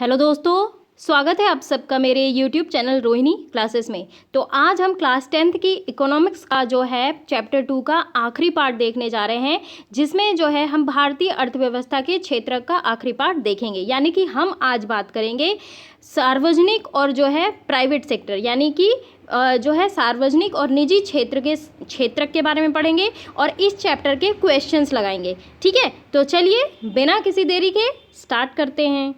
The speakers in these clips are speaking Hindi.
हेलो दोस्तों, स्वागत है आप सबका मेरे YouTube चैनल रोहिणी क्लासेस में। तो आज हम क्लास 10th की इकोनॉमिक्स का जो है चैप्टर 2 का आखिरी पार्ट देखने जा रहे हैं, जिसमें जो है हम भारतीय अर्थव्यवस्था के क्षेत्र का आखिरी पार्ट देखेंगे। यानी कि हम आज बात करेंगे सार्वजनिक और जो है प्राइवेट सेक्टर, यानी कि जो है सार्वजनिक और निजी क्षेत्र के बारे में पढ़ेंगे और इस चैप्टर के क्वेश्चंस लगाएंगे। ठीक है, तो चलिए बिना किसी देरी के स्टार्ट करते हैं।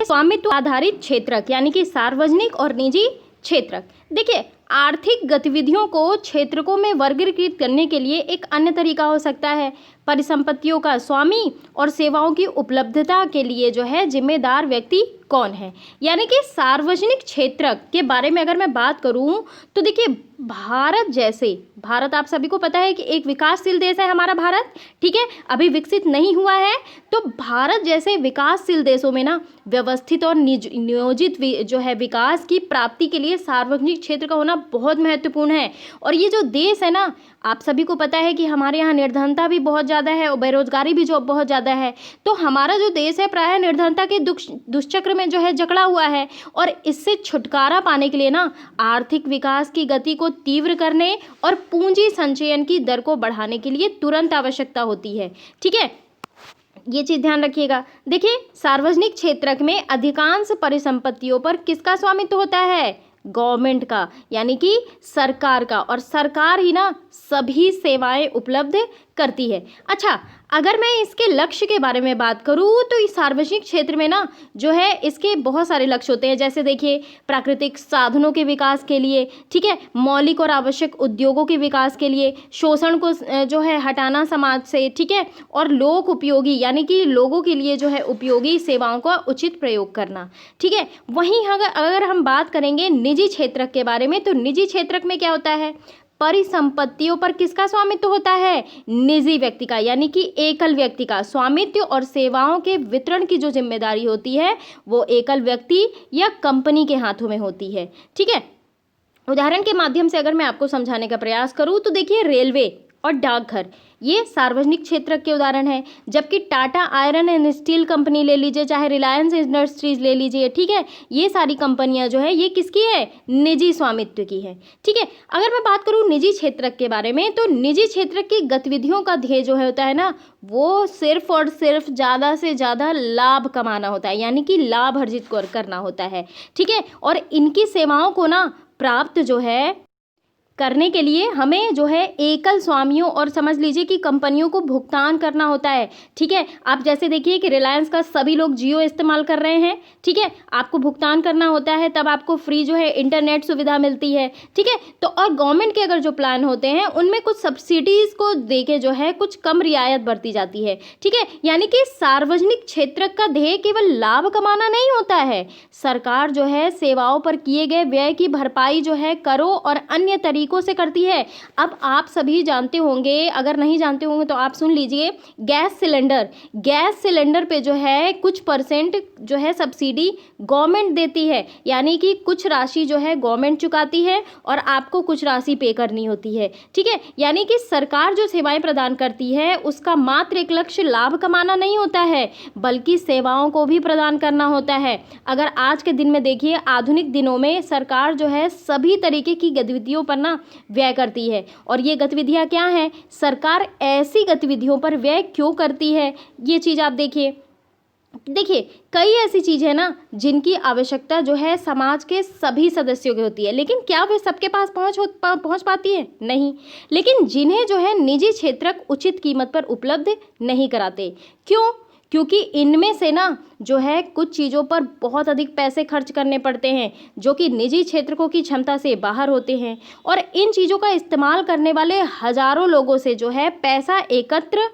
स्वामित्व आधारित क्षेत्रक यानी कि सार्वजनिक और निजी क्षेत्रक। देखिए, आर्थिक गतिविधियों को क्षेत्रकों में वर्गीकृत करने के लिए एक अन्य तरीका हो सकता है परिसंपत्तियों का स्वामी और सेवाओं की उपलब्धता के लिए जो है जिम्मेदार व्यक्ति कौन है। यानी कि सार्वजनिक क्षेत्र के बारे में अगर मैं बात करूं तो देखिए, भारत आप सभी को पता है कि एक विकासशील देश है हमारा भारत। ठीक है, अभी विकसित नहीं हुआ है। तो भारत जैसे विकासशील देशों में ना व्यवस्थित और नियोजित जो है विकास की प्राप्ति के लिए सार्वजनिक क्षेत्र का होना बहुत महत्वपूर्ण है। और ये जो देश है ना, आप सभी को पता है कि हमारे यहाँ निर्धनता भी बहुत ज़्यादा है और बेरोजगारी भी जो बहुत ज़्यादा है। तो हमारा जो देश है प्रायः निर्धनता के दुष्चक्र में जो है जकड़ा हुआ है। और इससे छुटकारा पाने के लिए ना आर्थिक विकास की गति को तीव्र करने और पूंजी संचयन की दर को बढ़ाने के लिए तुरंत आवश्यकता होती है। ठीक है, ये चीज़ ध्यान रखिएगा। देखिए, सार्वजनिक क्षेत्र में अधिकांश परिसंपत्तियों पर किसका स्वामित्व होता है? गवर्नमेंट का, यानी कि सरकार का। और सरकार ही ना सभी सेवाएं उपलब्ध करती है। अच्छा, अगर मैं इसके लक्ष्य के बारे में बात करूँ तो इस सार्वजनिक क्षेत्र में ना जो है इसके बहुत सारे लक्ष्य होते हैं। जैसे देखिए, प्राकृतिक साधनों के विकास के लिए, ठीक है, मौलिक और आवश्यक उद्योगों के विकास के लिए, शोषण को जो है हटाना समाज से, ठीक है, और लोक उपयोगी यानी कि लोगों के लिए जो है उपयोगी सेवाओं का उचित प्रयोग करना। ठीक है, वहीं अगर हम बात करेंगे निजी क्षेत्र के बारे में, तो निजी क्षेत्र में क्या होता है? परिसंपत्तियों पर किसका स्वामित्व होता है? निजी व्यक्ति का, यानी कि एकल व्यक्ति का स्वामित्व। और सेवाओं के वितरण की जो जिम्मेदारी होती है वो एकल व्यक्ति या कंपनी के हाथों में होती है। ठीक है, उदाहरण के माध्यम से अगर मैं आपको समझाने का प्रयास करूं तो देखिए, रेलवे और डाकघर ये सार्वजनिक क्षेत्र के उदाहरण हैं। जबकि Tata iron and steel company ले लीजिए, चाहे रिलायंस इंडस्ट्रीज ले लीजिए, ठीक है, ये सारी कंपनियां जो है ये किसकी है? निजी स्वामित्व की है। ठीक है, अगर मैं बात करूं निजी क्षेत्र के बारे में, तो निजी क्षेत्र की गतिविधियों का ध्येय जो है होता है ना, वो सिर्फ और सिर्फ ज़्यादा से ज़्यादा लाभ कमाना होता है, यानी कि लाभ अर्जित करना होता है। ठीक है, और इनकी सेवाओं को ना प्राप्त जो है करने के लिए हमें जो है एकल स्वामियों और समझ लीजिए कि कंपनियों को भुगतान करना होता है। ठीक है, आप जैसे देखिए कि रिलायंस का सभी लोग जियो इस्तेमाल कर रहे हैं। ठीक है, आपको भुगतान करना होता है, तब आपको फ्री जो है इंटरनेट सुविधा मिलती है। ठीक है, तो और गवर्नमेंट के अगर जो प्लान होते हैं उनमें कुछ सब्सिडीज़ को देके जो है कुछ कम रियायत बरती जाती है। ठीक है, यानी कि सार्वजनिक क्षेत्र का ध्येय केवल लाभ कमाना नहीं होता है। सरकार जो है सेवाओं पर किए गए व्यय की भरपाई जो है करों और अन्य तरीकों से करती है। अब आप सभी जानते होंगे, अगर नहीं जानते होंगे तो आप सुन लीजिए, गैस सिलेंडर पे जो है कुछ परसेंट जो है सब्सिडी गवर्नमेंट देती है, यानी कि कुछ राशि जो है गवर्नमेंट चुकाती है और आपको कुछ राशि पे करनी होती है। ठीक है, यानी कि सरकार जो सेवाएं प्रदान करती है उसका मात्र एक लक्ष्य लाभ कमाना नहीं होता है, बल्कि सेवाओं को भी प्रदान करना होता है। अगर आज के दिन में देखिए, आधुनिक दिनों में सरकार जो है सभी तरीके की गतिविधियों पर ना व्यय करती है। और ये गतिविधियां क्या हैं? सरकार ऐसी गतिविधियों पर व्यय क्यों करती है, ये चीज़ आप देखिए। कई ऐसी चीज़ें हैं ना जिनकी आवश्यकता जो है समाज के सभी सदस्यों की होती है, लेकिन क्या वे सबके पास पहुंच पाती है? नहीं। लेकिन जिन्हें जो है निजी क्षेत्रक उचित कीमत पर उपलब्ध नहीं कराते। क्यों? क्योंकि इनमें से ना जो है कुछ चीज़ों पर बहुत अधिक पैसे खर्च करने पड़ते हैं जो कि निजी क्षेत्रों की क्षमता से बाहर होते हैं। और इन चीज़ों का इस्तेमाल करने वाले हजारों लोगों से जो है पैसा एकत्र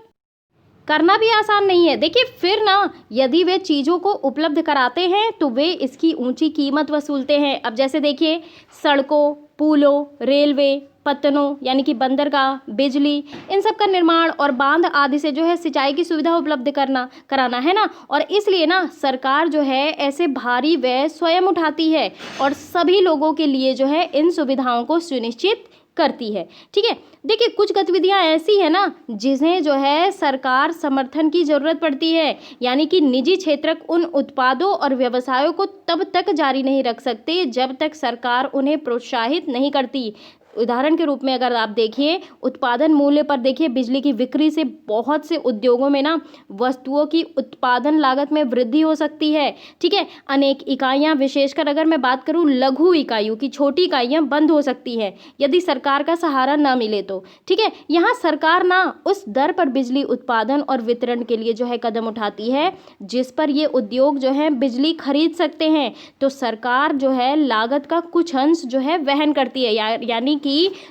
करना भी आसान नहीं है। देखिए, फिर ना यदि वे चीज़ों को उपलब्ध कराते हैं तो वे इसकी ऊंची कीमत वसूलते हैं। अब जैसे देखिए, सड़कों, पुलों, रेलवे, पत्तनों यानी कि बंदरगाह, बिजली, इन सब का निर्माण और बांध आदि से जो है सिंचाई की सुविधा उपलब्ध कराना है ना। और इसलिए ना सरकार जो है ऐसे भारी व्यय स्वयं उठाती है और सभी लोगों के लिए जो है इन सुविधाओं को सुनिश्चित करती है। ठीक है, देखिए कुछ गतिविधियां ऐसी है ना जिन्हें जो है सरकार समर्थन की ज़रूरत पड़ती है, यानी कि निजी क्षेत्र उन उत्पादों और व्यवसायों को तब तक जारी नहीं रख सकते जब तक सरकार उन्हें प्रोत्साहित नहीं करती। उदाहरण के रूप में अगर आप देखिए, उत्पादन मूल्य पर देखिए, बिजली की बिक्री से बहुत से उद्योगों में ना वस्तुओं की उत्पादन लागत में वृद्धि हो सकती है। ठीक है, अनेक इकाइयां, विशेषकर अगर मैं बात करूं लघु इकाइयों की, छोटी इकाइयां बंद हो सकती हैं यदि सरकार का सहारा ना मिले तो। ठीक है, यहाँ सरकार ना उस दर पर बिजली उत्पादन और वितरण के लिए जो है कदम उठाती है जिस पर ये उद्योग जो है बिजली खरीद सकते हैं। तो सरकार जो है लागत का कुछ अंश जो है वहन करती है, यानी कि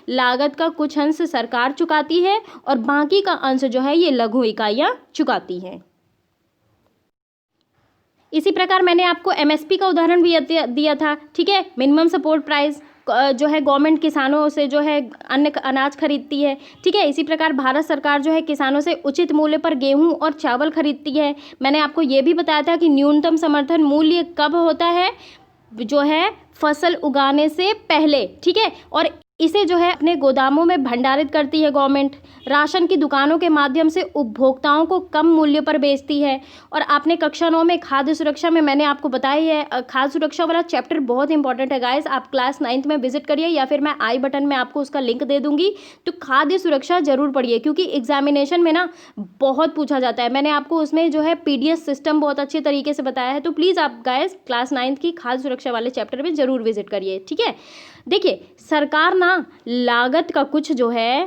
लागत का कुछ अंश सरकार चुकाती है और बाकी का अंश जो है ये लघु इकाइयां चुकाती हैं। इसी प्रकार मैंने आपको एमएसपी का उदाहरण भी दिया था। ठीक है, मिनिमम सपोर्ट प्राइस जो है गवर्नमेंट किसानों से जो है अन्य अनाज खरीदती है। ठीक है, इसी प्रकार भारत सरकार जो है किसानों से उचित मूल्य पर गेहूं और चावल खरीदती है। मैंने आपको ये भी बताया था कि न्यूनतम समर्थन मूल्य कब होता है, जो है फसल उगाने से पहले। ठीक है, और इसे जो है अपने गोदामों में भंडारित करती है गवर्नमेंट। राशन की दुकानों के माध्यम से उपभोक्ताओं को कम मूल्य पर बेचती है। और आपने कक्षा 9 में खाद्य सुरक्षा में मैंने आपको बताई है, खाद्य सुरक्षा वाला चैप्टर बहुत इंपॉर्टेंट है गाइस। आप क्लास 9th में विजिट करिए या फिर मैं आई बटन में आपको उसका लिंक दे दूंगी। तो खाद्य सुरक्षा जरूर पढ़िए क्योंकि एग्जामिनेशन में ना बहुत पूछा जाता है। मैंने आपको उसमें जो है पीडीएस सिस्टम बहुत अच्छे तरीके से बताया है। तो प्लीज़ आप गाइस क्लास 9th की खाद्य सुरक्षा वाले चैप्टर में जरूर विजिट करिए। ठीक है, देखिए सरकार ना लागत का कुछ जो है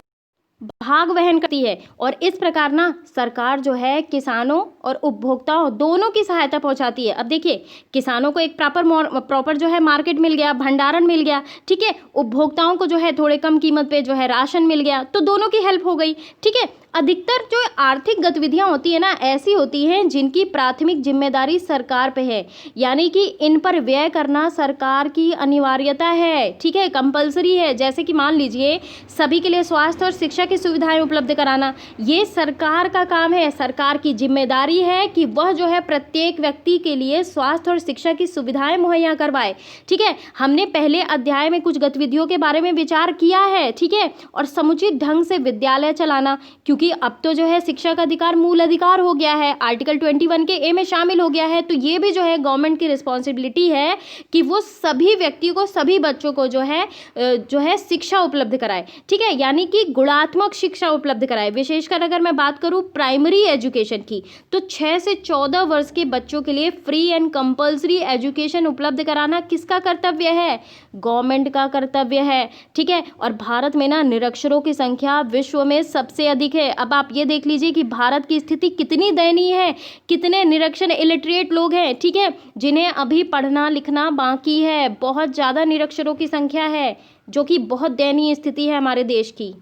भाग वहन करती है और इस प्रकार ना सरकार जो है किसानों और उपभोक्ताओं दोनों की सहायता पहुंचाती है। अब देखिए, किसानों को एक प्रॉपर जो है मार्केट मिल गया, भंडारण मिल गया। ठीक है, उपभोक्ताओं को जो है थोड़े कम कीमत पे जो है राशन मिल गया, तो दोनों की हेल्प हो गई। ठीक है, अधिकतर जो आर्थिक गतिविधियां होती है ना ऐसी होती हैं जिनकी प्राथमिक जिम्मेदारी सरकार पे है, यानी कि इन पर व्यय करना सरकार की अनिवार्यता है। ठीक है, कंपलसरी है। जैसे कि मान लीजिए सभी के लिए स्वास्थ्य और शिक्षा की सुविधाएं उपलब्ध कराना, ये सरकार का काम है। सरकार की जिम्मेदारी है कि वह जो है प्रत्येक व्यक्ति के लिए स्वास्थ्य और शिक्षा की सुविधाएं मुहैया करवाए। ठीक है, हमने पहले अध्याय में कुछ गतिविधियों के बारे में विचार किया है। ठीक है, और समुचित ढंग से विद्यालय चलाना, क्योंकि अब तो जो है शिक्षा का अधिकार मूल अधिकार हो गया है, आर्टिकल 21 के ए में शामिल हो गया है। तो ये भी जो है गवर्नमेंट की रिस्पॉन्सिबिलिटी है कि वो सभी व्यक्तियों को, सभी बच्चों को जो है शिक्षा उपलब्ध कराए। ठीक है, यानी कि गुणात्मक शिक्षा उपलब्ध कराए। विशेषकर अगर मैं बात करूं प्राइमरी एजुकेशन की, तो 6 से 14 वर्ष के बच्चों के लिए फ्री एंड कंपल्सरी एजुकेशन उपलब्ध कराना किसका कर्तव्य है? गवर्नमेंट का कर्तव्य है। ठीक है, और भारत में ना निरक्षरों की संख्या विश्व में सबसे अधिक है। अब आप ये देख लीजिए कि भारत की स्थिति कितनी दयनीय है, कितने निरक्षर इलिटरेट लोग हैं। ठीक है, जिन्हें अभी पढ़ना लिखना बाकी है। बहुत ज़्यादा निरक्षरों की संख्या है, जो कि बहुत दयनीय स्थिति है हमारे देश की।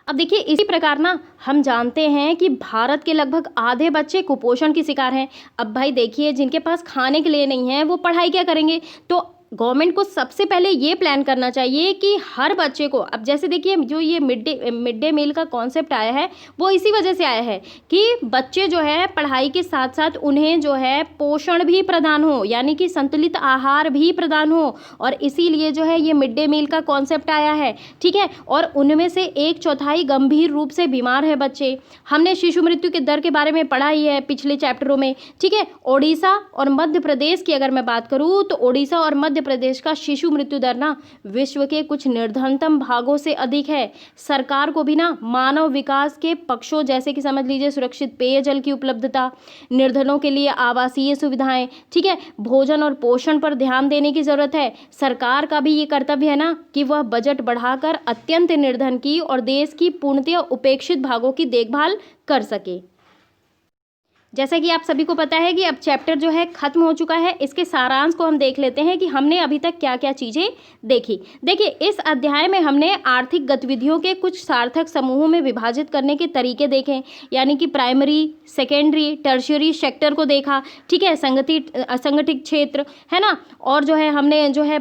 अब देखिए, इसी प्रकार ना हम जानते हैं कि भारत के लगभग आधे बच्चे कुपोषण की शिकार हैं। अब भाई देखिए, जिनके पास खाने के लिए नहीं है वो पढ़ाई क्या करेंगे? तो गवर्नमेंट को सबसे पहले ये प्लान करना चाहिए कि हर बच्चे को, अब जैसे देखिए जो ये मिड डे मील का कॉन्सेप्ट आया है वो इसी वजह से आया है कि बच्चे जो है पढ़ाई के साथ साथ उन्हें जो है पोषण भी प्रदान हो, यानी कि संतुलित आहार भी प्रदान हो, और इसीलिए जो है ये मिड डे मील का कॉन्सेप्ट आया है। ठीक है, और उनमें से 1/4 गंभीर रूप से बीमार है बच्चे। हमने शिशु मृत्यु के दर के बारे में पढ़ा ही है पिछले चैप्टरों में। ठीक है, ओडिशा और मध्य प्रदेश की अगर मैं बात करूँ तो ओडिशा और मध्य प्रदेश का शिशु मृत्यु दर ना विश्व के कुछ निर्धनतम भागों से अधिक है। सरकार को भी ना मानव विकास के पक्षों, जैसे कि समझ लीजिए सुरक्षित पेयजल की उपलब्धता, निर्धनों के लिए आवासीय सुविधाएं, ठीक है, भोजन और पोषण पर ध्यान देने की जरूरत है। सरकार का भी ये कर्तव्य है ना कि वह बजट बढ़ाकर अत्यंत निर्धन की और देश की पूर्णतः उपेक्षित भागों की देखभाल कर सके। जैसा कि आप सभी को पता है कि अब चैप्टर जो है खत्म हो चुका है। इसके सारांश को हम देख लेते हैं कि हमने अभी तक क्या क्या चीज़ें देखी। देखिए, इस अध्याय में हमने आर्थिक गतिविधियों के कुछ सार्थक समूहों में विभाजित करने के तरीके देखे, यानी कि प्राइमरी, सेकेंडरी, टर्शियरी सेक्टर को देखा। ठीक है, असंगठित क्षेत्र है ना, और जो है हमने जो है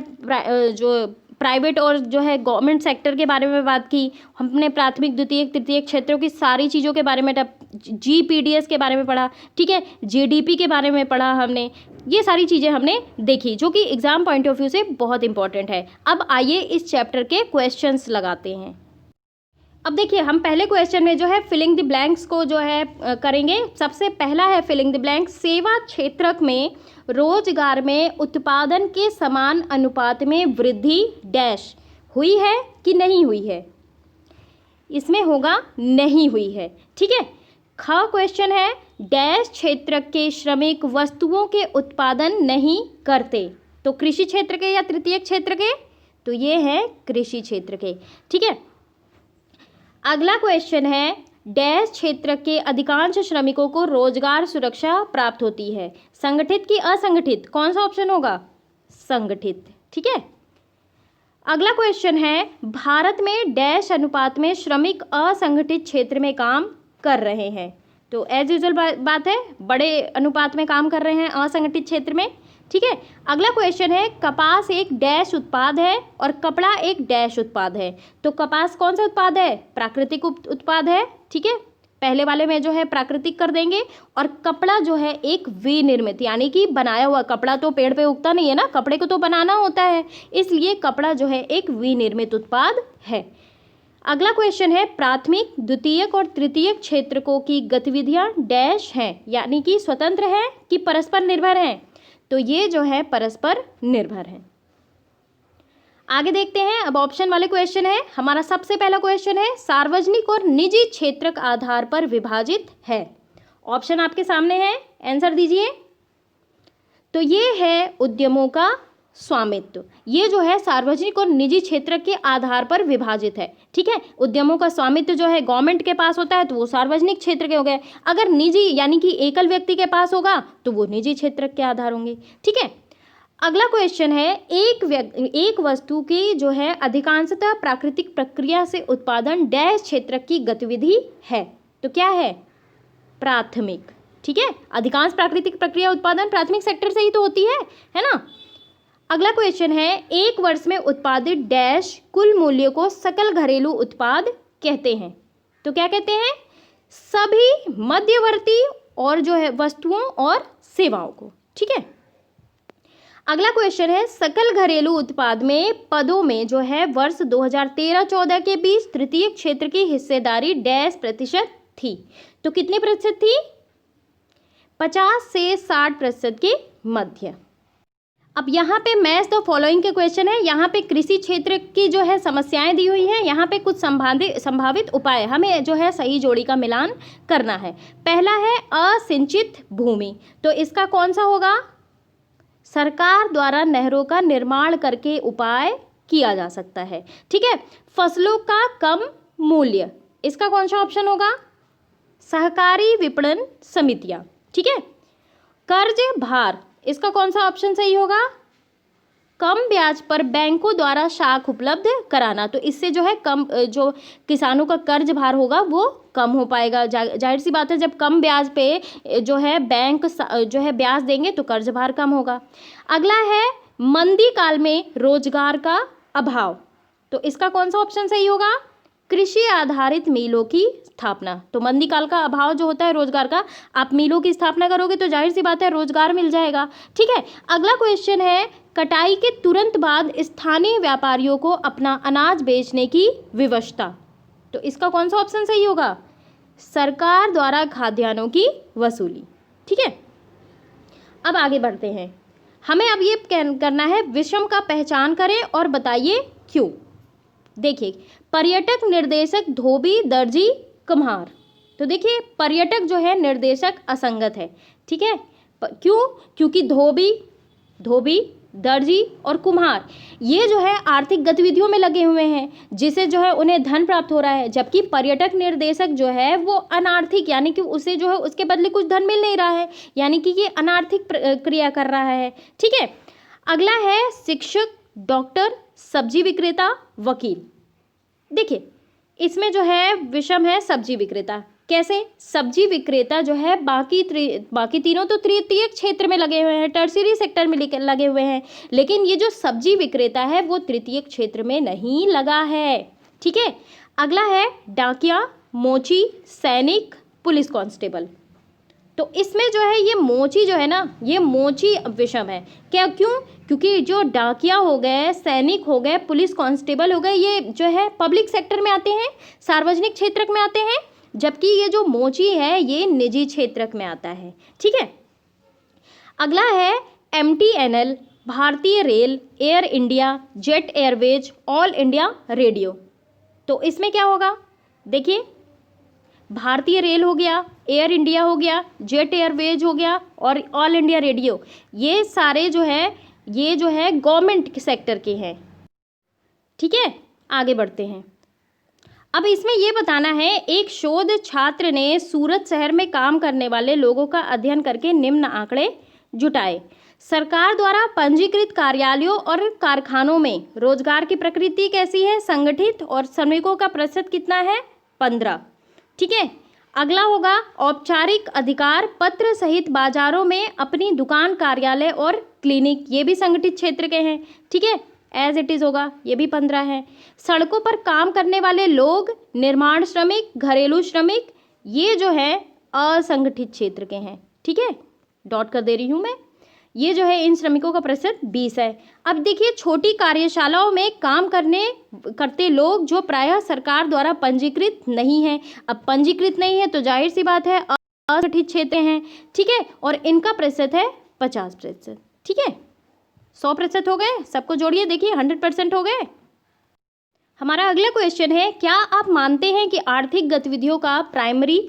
प्राइवेट और जो है गवर्नमेंट सेक्टर के बारे में बात की। हमने प्राथमिक, द्वितीयक, तृतीयक क्षेत्रों की सारी चीज़ों के बारे में GPDS के बारे में पढ़ा। ठीक है, GDP के बारे में पढ़ा हमने। ये सारी चीज़ें हमने देखी जो कि एग्ज़ाम पॉइंट ऑफ व्यू से बहुत इंपॉर्टेंट है। अब आइए इस चैप्टर के क्वेश्चंस लगाते हैं। अब देखिए हम पहले क्वेश्चन में जो है फिलिंग द ब्लैंक्स को जो है करेंगे। सबसे पहला है फिलिंग द ब्लैंक्स, सेवा क्षेत्रक में रोजगार में उत्पादन के समान अनुपात में वृद्धि डैश हुई है कि नहीं हुई है। इसमें होगा नहीं हुई है, ठीक है। ख क्वेश्चन है डैश क्षेत्र के श्रमिक वस्तुओं के उत्पादन नहीं करते, तो कृषि क्षेत्र के या तृतीय क्षेत्र के, तो ये है कृषि क्षेत्र के, ठीक है। अगला क्वेश्चन है डैश क्षेत्र के अधिकांश श्रमिकों को रोजगार सुरक्षा प्राप्त होती है, संगठित की असंगठित, कौन सा ऑप्शन होगा, संगठित, ठीक है। अगला क्वेश्चन है भारत में डैश अनुपात में श्रमिक असंगठित क्षेत्र में काम कर रहे हैं, तो एज यूजुअल बात है बड़े अनुपात में काम कर रहे हैं असंगठित क्षेत्र में, ठीक है। अगला क्वेश्चन है कपास एक डैश उत्पाद है और कपड़ा एक डैश उत्पाद है, तो कपास कौन सा उत्पाद है, प्राकृतिक उत्पाद है, ठीक है। पहले वाले में जो है प्राकृतिक कर देंगे, और कपड़ा जो है एक विनिर्मित यानी कि बनाया हुआ, कपड़ा तो पेड़ पे उगता नहीं है ना, कपड़े को तो बनाना होता है, इसलिए कपड़ा जो है एक विनिर्मित उत्पाद है। अगला क्वेश्चन है प्राथमिक द्वितीयक और तृतीयक क्षेत्रकों की गतिविधियां डैश हैं, यानी कि स्वतंत्र हैं कि परस्पर निर्भर हैं, तो ये जो है परस्पर निर्भर है। आगे देखते हैं, अब ऑप्शन वाले क्वेश्चन है। हमारा सबसे पहला क्वेश्चन है सार्वजनिक और निजी क्षेत्रक आधार पर विभाजित है, ऑप्शन आपके सामने है, आंसर दीजिए। तो ये है उद्यमों का स्वामित्व, ये जो है सार्वजनिक और निजी क्षेत्र के आधार पर विभाजित है, ठीक है। उद्यमों का स्वामित्व जो है गवर्नमेंट के पास होता है तो वो सार्वजनिक क्षेत्र के हो गए, अगर निजी यानी कि एकल व्यक्ति के पास होगा तो वो निजी क्षेत्र के आधार होंगे, ठीक है। अगला क्वेश्चन है एक वस्तु की जो है अधिकांशतः प्राकृतिक प्रक्रिया से उत्पादन डैश क्षेत्र की गतिविधि है, तो क्या है, प्राथमिक, ठीक है। अधिकांश प्राकृतिक प्रक्रिया उत्पादन प्राथमिक सेक्टर से ही तो होती है ना। अगला क्वेश्चन है एक वर्ष में उत्पादित डैश कुल मूल्य को सकल घरेलू उत्पाद कहते हैं, तो क्या कहते हैं, सभी मध्यवर्ती और जो है वस्तुओं और सेवाओं को, ठीक है। अगला क्वेश्चन है सकल घरेलू उत्पाद में पदों में जो है वर्ष 2013-14 के बीच तृतीय क्षेत्र की हिस्सेदारी डैश प्रतिशत थी, तो कितने प्रतिशत थी, 50 से 60% के मध्य। अब यहाँ पे मैच द फॉलोइंग के क्वेश्चन है, यहाँ पे कृषि क्षेत्र की जो है समस्याएं दी हुई हैं, यहाँ पे कुछ संभावित उपाय हमें जो है सही जोड़ी का मिलान करना है। पहला है असिंचित भूमि, तो इसका कौन सा होगा, सरकार द्वारा नहरों का निर्माण करके उपाय किया जा सकता है, ठीक है। फसलों का कम मूल्य, इसका कौन सा ऑप्शन होगा, सहकारी विपणन समितियां, ठीक है। कर्ज भार, इसका कौन सा ऑप्शन सही होगा, कम ब्याज पर बैंकों द्वारा शाख उपलब्ध कराना, तो इससे जो है कम जो किसानों का कर्ज भार होगा वो कम हो पाएगा, जाहिर सी बात है जब कम ब्याज पे जो है बैंक जो है ब्याज देंगे तो कर्ज भार कम होगा। अगला है मंदी काल में रोजगार का अभाव, तो इसका कौन सा ऑप्शन सही होगा, कृषि आधारित मिलों की स्थापना, तो मंदी काल का अभाव जो होता है रोजगार का, आप मिलों की स्थापना करोगे तो जाहिर सी बात है रोजगार मिल जाएगा, ठीक है। अगला क्वेश्चन है कटाई के तुरंत बाद स्थानीय व्यापारियों को अपना अनाज बेचने की विवशता, तो इसका कौन सा ऑप्शन सही होगा, सरकार द्वारा खाद्यान्नों की वसूली, ठीक है। अब आगे बढ़ते हैं, हमें अब ये करना है विषम का पहचान करें और बताइए क्यों। देखिए पर्यटक निर्देशक धोबी दर्जी कुम्हार, तो देखिए पर्यटक जो है निर्देशक असंगत है, ठीक है। क्यों, क्योंकि धोबी दर्जी और कुम्हार ये जो है आर्थिक गतिविधियों में लगे हुए हैं जिसे जो है उन्हें धन प्राप्त हो रहा है, जबकि पर्यटक निर्देशक जो है वो अनार्थिक यानी कि उसे जो है उसके बदले कुछ धन मिल नहीं रहा है, यानी कि ये अनार्थिक क्रिया कर रहा है, ठीक है। अगला है शिक्षक, डॉक्टर, सब्जी विक्रेता, वकील। देखिए इसमें जो है विषम है सब्जी विक्रेता, कैसे, सब्जी विक्रेता जो है बाकी तीनों तो तृतीय क्षेत्र में लगे हुए हैं, टर्शियरी सेक्टर में लगे हुए हैं, लेकिन ये जो सब्जी विक्रेता है वो तृतीय क्षेत्र में नहीं लगा है, ठीक है। अगला है डाकिया, मोची, सैनिक, पुलिस कांस्टेबल, तो इसमें जो है ये मोची जो है ना, ये मोची विषम है। क्या, क्यों? क्योंकि जो डाकिया हो गए, सैनिक हो गए, पुलिस कांस्टेबल हो गए, ये जो है पब्लिक सेक्टर में आते हैं, सार्वजनिक क्षेत्र में आते हैं, जबकि ये जो मोची है ये निजी क्षेत्र में आता है। ठीक है, अगला है MTNL, भारतीय rail, air India, jet Airways, all India radio. तो इसमें क्या होगा, देखिए भारतीय रेल हो गया, एयर इंडिया हो गया, जेट एयरवेज हो गया और ऑल इंडिया रेडियो, ये सारे जो है ये जो है गवर्नमेंट सेक्टर के हैं। ठीक है, आगे बढ़ते हैं। अब इसमें ये बताना है, एक शोध छात्र ने सूरत शहर में काम करने वाले लोगों का अध्ययन करके निम्न आंकड़े जुटाए। सरकार द्वारा पंजीकृत कार्यालयों और कारखानों में रोजगार की प्रकृति कैसी है, संगठित और श्रमिकों का प्रतिशत कितना है, 15। ठीक है, अगला होगा औपचारिक अधिकार पत्र सहित बाजारों में अपनी दुकान, कार्यालय और क्लिनिक, ये भी संगठित क्षेत्र के हैं। ठीक है, एज इट इज़ होगा, ये भी 15 है। सड़कों पर काम करने वाले लोग, निर्माण श्रमिक, घरेलू श्रमिक, ये जो है असंगठित क्षेत्र के हैं। ठीक है, डॉट कर दे रही हूँ मैं, ये जो है इन श्रमिकों का प्रतिशत 20 है। अब देखिए, छोटी कार्यशालाओं में काम करते लोग जो प्रायः सरकार द्वारा पंजीकृत नहीं है। अब पंजीकृत नहीं है तो जाहिर सी बात है असंगठित क्षेत्र हैं। ठीक है, और इनका प्रतिशत है 50%। ठीक है, 100% हो गए, सबको जोड़िए, देखिए 100% हो गए। हमारा अगला क्वेश्चन है, क्या आप मानते हैं कि आर्थिक गतिविधियों का प्राइमरी,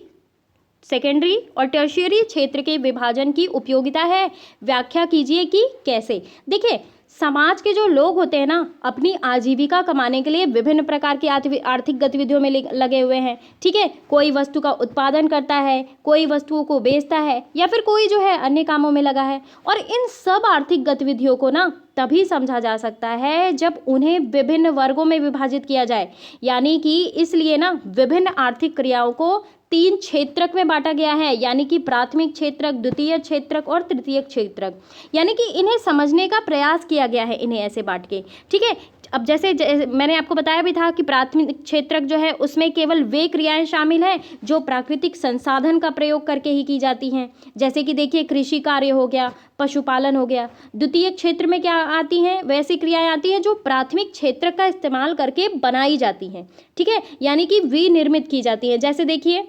सेकेंडरी और टर्शियरी क्षेत्र के विभाजन की उपयोगिता है? व्याख्या कीजिए कि कैसे। देखिए, समाज के जो लोग होते हैं ना, अपनी आजीविका कमाने के लिए विभिन्न प्रकार की आर्थिक गतिविधियों में लगे हुए हैं। ठीक है, कोई वस्तु का उत्पादन करता है, कोई वस्तुओं को बेचता है, या फिर कोई जो है अन्य कामों में लगा है। और इन सब आर्थिक गतिविधियों को ना तभी समझा जा सकता है जब उन्हें विभिन्न वर्गों में विभाजित किया जाए। यानी कि इसलिए ना विभिन्न आर्थिक क्रियाओं को 3 क्षेत्रक में बांटा गया है, यानी कि प्राथमिक क्षेत्रक, द्वितीय क्षेत्रक और तृतीय क्षेत्रक। यानी कि इन्हें समझने का प्रयास किया गया है, इन्हें ऐसे बांट के। ठीक है, अब जैसे मैंने आपको बताया भी था कि प्राथमिक क्षेत्रक जो है उसमें केवल वे क्रियाएं शामिल हैं जो प्राकृतिक संसाधन का प्रयोग करके ही की जाती हैं। जैसे कि देखिए, कृषि कार्य हो गया, पशुपालन हो गया। द्वितीय क्षेत्र में क्या आती हैं, वैसी क्रियाएं आती हैं जो प्राथमिक क्षेत्र का इस्तेमाल करके बनाई जाती हैं। ठीक है, यानी कि विनिर्मित की जाती हैं। जैसे देखिए,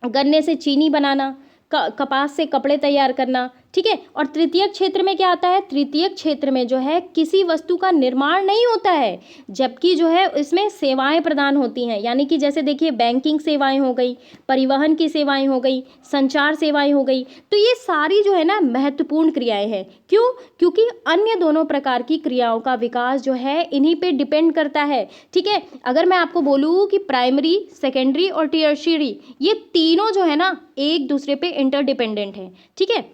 गन्ने से चीनी बनाना, कपास से कपड़े तैयार करना। ठीक है, और तृतीय क्षेत्र में क्या आता है, तृतीय क्षेत्र में जो है किसी वस्तु का निर्माण नहीं होता है, जबकि जो है इसमें सेवाएं प्रदान होती हैं। यानी कि जैसे देखिए, बैंकिंग सेवाएं हो गई, परिवहन की सेवाएं हो गई, संचार सेवाएं हो गई। तो ये सारी जो है ना महत्वपूर्ण क्रियाएं हैं। क्यों? क्योंकि अन्य दोनों प्रकार की क्रियाओं का विकास जो है इन्हीं पे डिपेंड करता है। ठीक है, अगर मैं आपको बोलूँ कि प्राइमरी, सेकेंडरी और टर्शियरी, ये तीनों जो है ना एक दूसरे पे इंटरडिपेंडेंट है। ठीक है,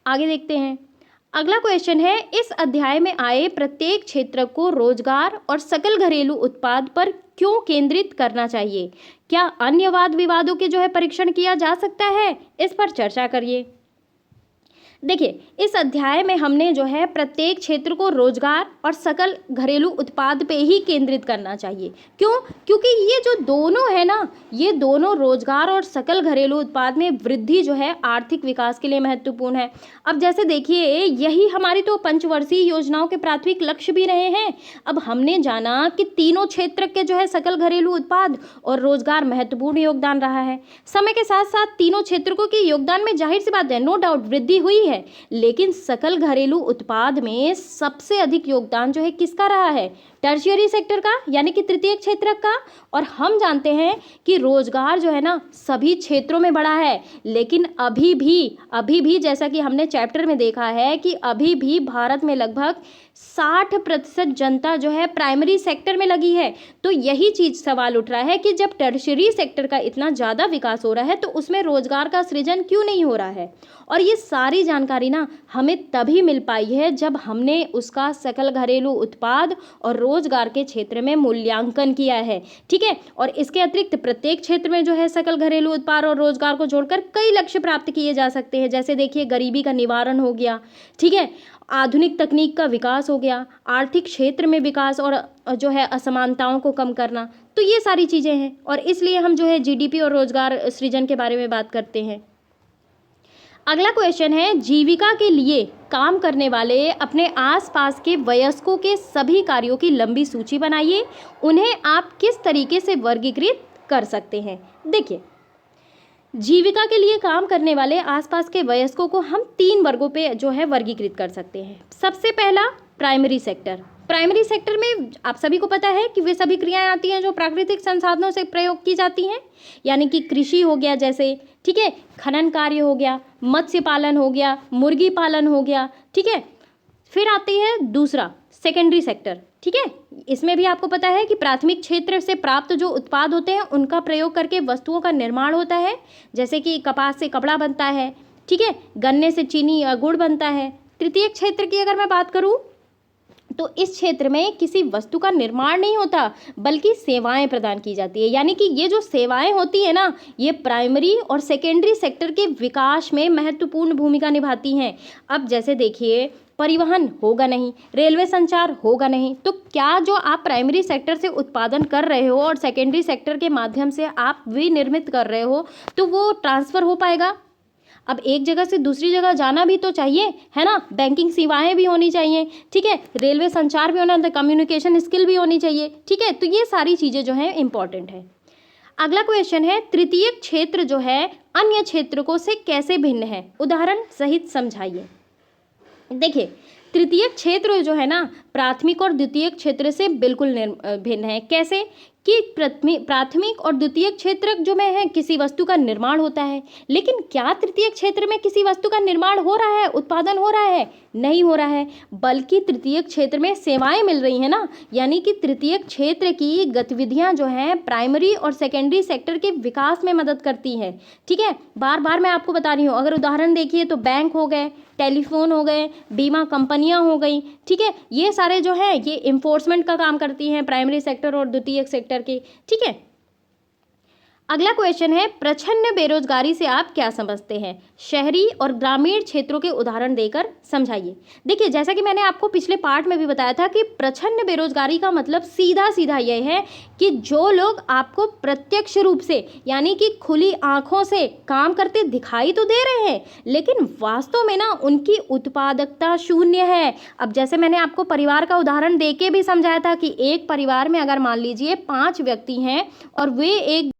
आगे देखते हैं। अगला क्वेश्चन है, इस अध्याय में आए प्रत्येक क्षेत्र को रोजगार और सकल घरेलू उत्पाद पर क्यों केंद्रित करना चाहिए? क्या अन्य वाद विवादों के जो है परीक्षण किया जा सकता है? इस पर चर्चा करिए। देखिए, इस अध्याय में हमने जो है प्रत्येक क्षेत्र को रोजगार और सकल घरेलू उत्पाद पे ही केंद्रित करना चाहिए। क्यों? क्योंकि ये जो दोनों है ना, ये दोनों रोजगार और सकल घरेलू उत्पाद में वृद्धि जो है आर्थिक विकास के लिए महत्वपूर्ण है। अब जैसे देखिए, यही हमारी तो पंचवर्षीय योजनाओं के प्राथमिक लक्ष्य भी रहे हैं। अब हमने जाना कि तीनों क्षेत्र के जो है सकल घरेलू उत्पाद और रोजगार महत्वपूर्ण योगदान रहा है। समय के साथ साथ तीनों क्षेत्रों के योगदान में जाहिर सी बात है, नो डाउट वृद्धि हुई है, लेकिन सकल घरेलू उत्पाद में सबसे अधिक योगदान जो है किसका रहा है? टर्शियरी सेक्टर का, यानी कि तृतीय क्षेत्र का। और हम जानते हैं कि रोजगार जो है ना सभी क्षेत्रों में बढ़ा है, लेकिन अभी भी जैसा कि हमने चैप्टर में देखा है कि अभी भी भारत में लगभग 60% जनता जो है प्राइमरी सेक्टर में लगी है। तो यही चीज सवाल उठ रहा है कि जब टर्शियरी सेक्टर का इतना ज़्यादा विकास हो रहा है तो उसमें रोजगार का सृजन क्यों नहीं हो रहा है? और ये सारी जानकारी ना हमें तभी मिल पाई है जब हमने उसका सकल घरेलू उत्पाद और रोजगार के क्षेत्र में मूल्यांकन किया है। ठीक है, और इसके अतिरिक्त प्रत्येक क्षेत्र में जो है सकल घरेलू उत्पाद और रोजगार को जोड़कर कई लक्ष्य प्राप्त किए जा सकते हैं। जैसे देखिए, गरीबी का निवारण हो गया, ठीक है, आधुनिक तकनीक का विकास हो गया, आर्थिक क्षेत्र में विकास और जो है असमानताओं को कम करना। तो ये सारी चीज़ें हैं और इसलिए हम जो है जीडीपी और रोजगार सृजन के बारे में बात करते हैं। अगला क्वेश्चन है, जीविका के लिए काम करने वाले अपने आसपास के वयस्कों के सभी कार्यों की लंबी सूची बनाइए। उन्हें आप किस तरीके से वर्गीकृत कर सकते हैं? देखिए, जीविका के लिए काम करने वाले आसपास के वयस्कों को हम 3 वर्गों पे जो है वर्गीकृत कर सकते हैं। सबसे पहला, प्राइमरी सेक्टर। प्राइमरी सेक्टर में आप सभी को पता है कि वे सभी क्रियाएं आती हैं जो प्राकृतिक संसाधनों से प्रयोग की जाती हैं, यानी कि कृषि हो गया जैसे, ठीक है, खनन कार्य हो गया, मत्स्य पालन हो गया, मुर्गी पालन हो गया, ठीक है। फिर आती है दूसरा, सेकेंडरी सेक्टर, ठीक है। इसमें भी आपको पता है कि प्राथमिक क्षेत्र से प्राप्त जो उत्पाद होते हैं उनका प्रयोग करके वस्तुओं का निर्माण होता है, जैसे कि कपास से कपड़ा बनता है, ठीक है, गन्ने से चीनी या गुड़ बनता है। तृतीय क्षेत्र की अगर मैं बात करूं तो इस क्षेत्र में किसी वस्तु का निर्माण नहीं होता बल्कि सेवाएं प्रदान की जाती है, यानी कि ये जो सेवाएं होती है ना, ये प्राइमरी और सेकेंडरी सेक्टर के विकास में महत्वपूर्ण भूमिका निभाती हैं। अब जैसे देखिए, परिवहन होगा नहीं, रेलवे संचार होगा नहीं, तो क्या जो आप प्राइमरी सेक्टर से उत्पादन कर रहे हो और सेकेंडरी सेक्टर के माध्यम से आप विनिर्मित कर रहे हो तो वो ट्रांसफ़र हो पाएगा? अब एक जगह से दूसरी जगह जाना भी तो चाहिए, है ना। बैंकिंग सेवाएं भी होनी चाहिए, ठीक है, रेलवे संचार भी होना, कम्युनिकेशन स्किल भी होनी चाहिए, ठीक है। तो ये सारी चीज़ें जो हैं इंपॉर्टेंट है। अगला क्वेश्चन है, तृतीय क्षेत्र जो है अन्य क्षेत्रों से कैसे भिन्न है? उदाहरण सहित समझाइए। देखिए, तृतीय क्षेत्र जो है ना, प्राथमिक और द्वितीय क्षेत्र से बिल्कुल भिन्न है। कैसे? कि प्राथमिक और द्वितीय क्षेत्र जो में है किसी वस्तु का निर्माण होता है, लेकिन क्या तृतीय क्षेत्र में किसी वस्तु का निर्माण हो रहा है, उत्पादन हो रहा है? नहीं हो रहा है, बल्कि तृतीय क्षेत्र में सेवाएं मिल रही हैं ना। यानी कि तृतीय क्षेत्र की गतिविधियां जो हैं प्राइमरी और सेकेंडरी सेक्टर के विकास में मदद करती हैं, ठीक है। बार बार मैं आपको बता रही हूँ, अगर उदाहरण देखिए तो बैंक हो गए, टेलीफोन हो गए, बीमा कंपनियां हो गई, ठीक है। ये सारे जो है ये इन्फोर्समेंट का काम करती हैं प्राइमरी सेक्टर और द्वितीय सेक्टर के, ठीक है। अगला क्वेश्चन है, प्रच्छन्न बेरोजगारी से आप क्या समझते हैं? शहरी और ग्रामीण क्षेत्रों के उदाहरण देकर समझाइए। देखिए, जैसा कि मैंने आपको पिछले पार्ट में भी बताया था कि प्रच्छन्न बेरोजगारी का मतलब सीधा सीधा यह है कि जो लोग आपको प्रत्यक्ष रूप से यानी कि खुली आंखों से काम करते दिखाई तो दे रहे हैं, लेकिन वास्तव में ना उनकी उत्पादकता शून्य है। अब जैसे मैंने आपको परिवार का उदाहरण दे के भी समझाया था कि एक परिवार में अगर मान लीजिए 5 व्यक्ति हैं और वे एक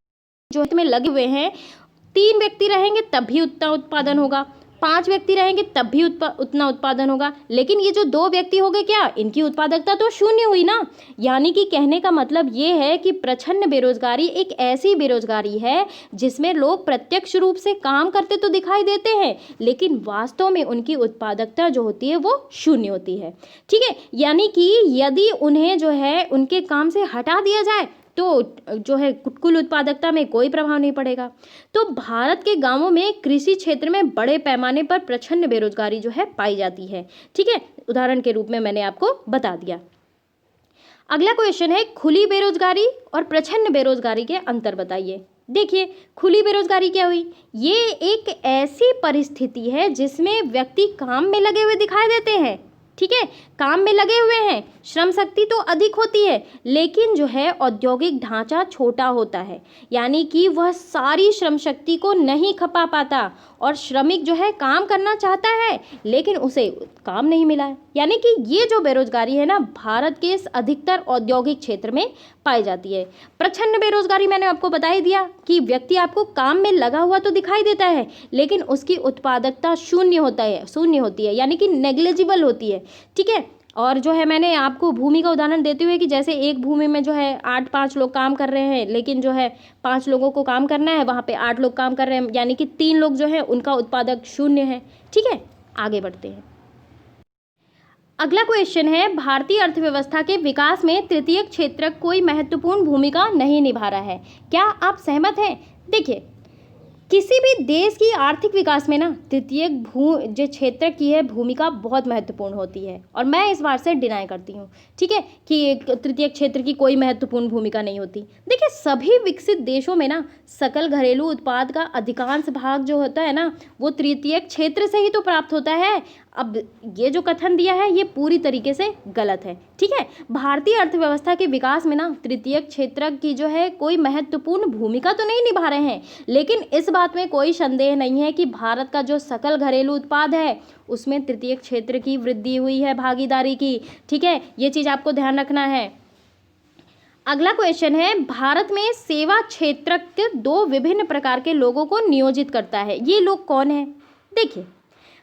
जो में लगे हुए हैं, 3 व्यक्ति रहेंगे तब भी उतना उत्पादन होगा, 5 व्यक्ति रहेंगे तब भी उतना उत्पादन होगा, लेकिन ये जो 2 व्यक्ति हो गए, क्या इनकी उत्पादकता तो शून्य हुई ना। यानी कि कहने का मतलब ये है कि प्रच्छन्न बेरोजगारी एक ऐसी बेरोजगारी है जिसमें लोग प्रत्यक्ष रूप से काम करते तो दिखाई देते हैं, लेकिन वास्तव में उनकी उत्पादकता जो होती है वो शून्य होती है, ठीक है। यानी कि यदि उन्हें जो है उनके काम से हटा दिया जाए तो जो है कुल उत्पादकता में कोई प्रभाव नहीं पड़ेगा। तो भारत के गांवों में कृषि क्षेत्र में बड़े पैमाने पर प्रच्छन्न बेरोजगारी जो है पाई जाती है, ठीक है। उदाहरण के रूप में मैंने आपको बता दिया। अगला क्वेश्चन है, खुली बेरोजगारी और प्रच्छन्न बेरोजगारी के अंतर बताइए। देखिए, खुली बेरोजगारी क्या हुई? ये एक ऐसी परिस्थिति है जिसमें व्यक्ति काम में लगे हुए दिखाई देते हैं, ठीक है, काम में लगे हुए हैं, श्रम शक्ति तो अधिक होती है, लेकिन जो है औद्योगिक ढांचा छोटा होता है, यानी कि वह सारी श्रम शक्ति को नहीं खपा पाता और श्रमिक जो है काम करना चाहता है लेकिन उसे काम नहीं मिला है। यानी कि ये जो बेरोजगारी है ना, भारत के इस अधिकतर औद्योगिक क्षेत्र में पाई जाती है। प्रच्छन्न बेरोजगारी मैंने आपको बता ही दिया कि व्यक्ति आपको काम में लगा हुआ तो दिखाई देता है लेकिन उसकी उत्पादकता शून्य होती है, यानी कि नेग्लिजिबल होती है, ठीक है। और जो है मैंने आपको भूमि का उदाहरण देते हुए कि जैसे एक भूमि में जो है 8-5 लोग काम कर रहे हैं, लेकिन जो है 5 लोगों को काम करना है, वहाँ पे 8 लोग काम कर रहे हैं, यानी कि 3 लोग जो है उनका उत्पादक शून्य है, ठीक है। आगे बढ़ते हैं। अगला क्वेश्चन है, भारतीय अर्थव्यवस्था के विकास में तृतीय क्षेत्र कोई महत्वपूर्ण भूमिका नहीं निभा रहा है, क्या आप सहमत हैं? देखिए, किसी भी देश की आर्थिक विकास में ना तृतीय जो क्षेत्र की है भूमिका बहुत महत्वपूर्ण होती है और मैं इस बात से डिनाई करती हूँ, ठीक है, कि तृतीय क्षेत्र की कोई महत्वपूर्ण भूमिका नहीं होती। देखिए, सभी विकसित देशों में ना सकल घरेलू उत्पाद का अधिकांश भाग जो होता है ना वो तृतीय क्षेत्र से ही तो प्राप्त होता है। अब ये जो कथन दिया है ये पूरी तरीके से गलत है, ठीक है। भारतीय अर्थव्यवस्था के विकास में ना तृतीय क्षेत्र की जो है कोई महत्वपूर्ण भूमिका तो नहीं निभा रहे हैं, लेकिन इस बात में कोई संदेह नहीं है कि भारत का जो सकल घरेलू उत्पाद है उसमें तृतीय क्षेत्र की वृद्धि हुई है, भागीदारी की, ठीक है। ये चीज़ आपको ध्यान रखना है। अगला क्वेश्चन है, भारत में सेवा क्षेत्र के दो विभिन्न प्रकार के लोगों को नियोजित करता है, ये लोग कौन है? देखिए,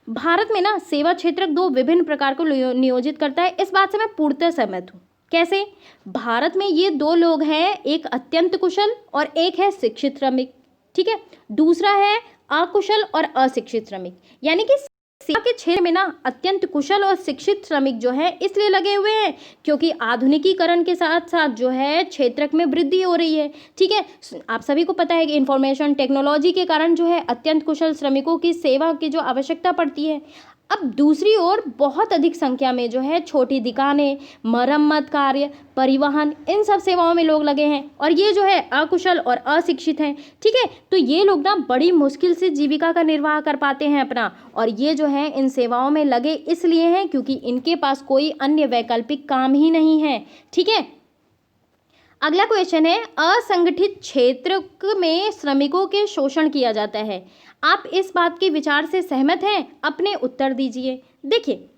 भारत में ना सेवा क्षेत्र दो विभिन्न प्रकार को नियोजित करता है, इस बात से मैं पूर्णतः सहमत हूँ। कैसे? भारत में ये दो लोग हैं, एक अत्यंत कुशल और एक है शिक्षित श्रमिक, ठीक है। दूसरा है अकुशल और अशिक्षित श्रमिक, यानी कि सेवा के क्षेत्र में ना अत्यंत कुशल और शिक्षित श्रमिक जो है इसलिए लगे हुए हैं क्योंकि आधुनिकीकरण के साथ साथ जो है क्षेत्र में वृद्धि हो रही है, ठीक है। आप सभी को पता है कि इंफॉर्मेशन टेक्नोलॉजी के कारण जो है अत्यंत कुशल श्रमिकों की सेवा की जो आवश्यकता पड़ती है। अब दूसरी ओर बहुत अधिक संख्या में जो है छोटी दुकानें, मरम्मत कार्य, परिवहन, इन सब सेवाओं में लोग लगे हैं और ये जो है अकुशल और अशिक्षित हैं, ठीक है। तो ये लोग ना बड़ी मुश्किल से जीविका का निर्वाह कर पाते हैं अपना, और ये जो है इन सेवाओं में लगे इसलिए हैं क्योंकि इनके पास कोई अन्य वैकल्पिक काम ही नहीं है, ठीक है। अगला क्वेश्चन है, असंगठित क्षेत्र में श्रमिकों के शोषण किया जाता है, आप इस बात के विचार से सहमत हैं? अपने उत्तर दीजिए। देखिए,